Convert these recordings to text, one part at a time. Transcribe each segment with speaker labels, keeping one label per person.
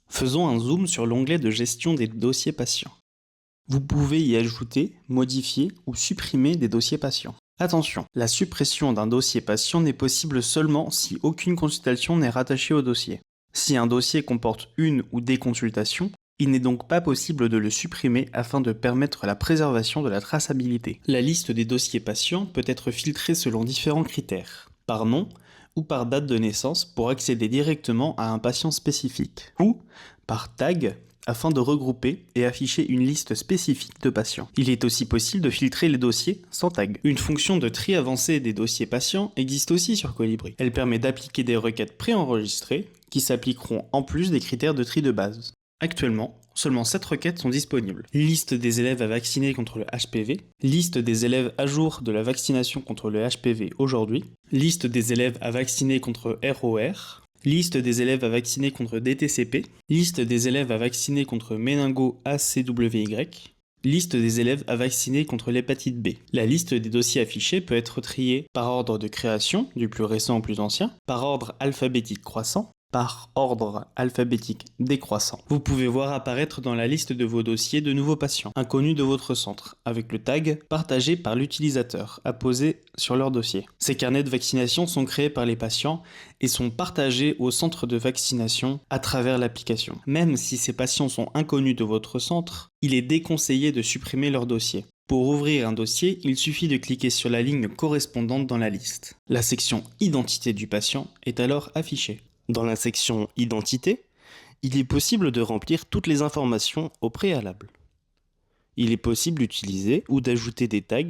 Speaker 1: Faisons un zoom sur l'onglet de gestion des dossiers patients. Vous pouvez y ajouter, modifier ou supprimer des dossiers patients. Attention, la suppression d'un dossier patient n'est possible seulement si aucune consultation n'est rattachée au dossier. Si un dossier comporte une ou des consultations, il n'est donc pas possible de le supprimer afin de permettre la préservation de la traçabilité. La liste des dossiers patients peut être filtrée selon différents critères, par nom ou par date de naissance pour accéder directement à un patient spécifique, ou par tag afin de regrouper et afficher une liste spécifique de patients. Il est aussi possible de filtrer les dossiers sans tag. Une fonction de tri avancé des dossiers patients existe aussi sur Colibri. Elle permet d'appliquer des requêtes préenregistrées qui s'appliqueront en plus des critères de tri de base. Actuellement, seulement 7 requêtes sont disponibles. Liste des élèves à vacciner contre le HPV, liste des élèves à jour de la vaccination contre le HPV aujourd'hui, liste des élèves à vacciner contre ROR, liste des élèves à vacciner contre DTCP, liste des élèves à vacciner contre méningo-ACWY, liste des élèves à vacciner contre l'hépatite B. La liste des dossiers affichés peut être triée par ordre de création, du plus récent au plus ancien, par ordre alphabétique croissant, par ordre alphabétique décroissant. Vous pouvez voir apparaître dans la liste de vos dossiers de nouveaux patients, inconnus de votre centre, avec le tag partagé par l'utilisateur, apposé sur leur dossier. Ces carnets de vaccination sont créés par les patients et sont partagés au centre de vaccination à travers l'application. Même si ces patients sont inconnus de votre centre, il est déconseillé de supprimer leur dossier. Pour ouvrir un dossier, il suffit de cliquer sur la ligne correspondante dans la liste. La section Identité du patient est alors affichée. Dans la section Identité, il est possible de remplir toutes les informations au préalable. Il est possible d'utiliser ou d'ajouter des tags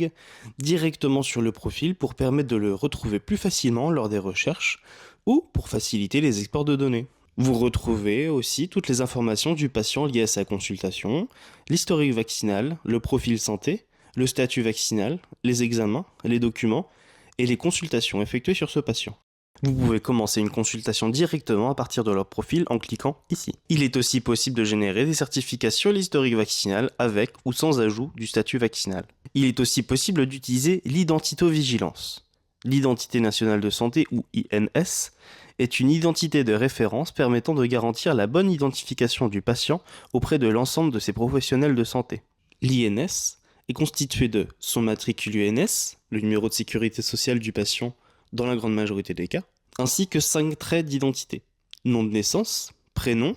Speaker 1: directement sur le profil pour permettre de le retrouver plus facilement lors des recherches ou pour faciliter les exports de données. Vous retrouvez aussi toutes les informations du patient liées à sa consultation, l'historique vaccinal, le profil santé, le statut vaccinal, les examens, les documents et les consultations effectuées sur ce patient. Vous pouvez commencer une consultation directement à partir de leur profil en cliquant ici. Il est aussi possible de générer des certificats sur l'historique vaccinal avec ou sans ajout du statut vaccinal. Il est aussi possible d'utiliser l'identivigilance. L'identité nationale de santé ou INS est une identité de référence permettant de garantir la bonne identification du patient auprès de l'ensemble de ses professionnels de santé. L'INS est constitué de son matricule UNS, le numéro de sécurité sociale du patient dans la grande majorité des cas, ainsi que 5 traits d'identité. Nom de naissance, prénom,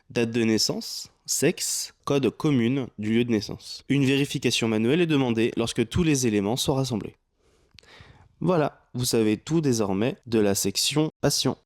Speaker 1: date de naissance, sexe, code commune du lieu de naissance. Une vérification manuelle est demandée lorsque tous les éléments sont rassemblés. Voilà, vous savez tout désormais de la section patient.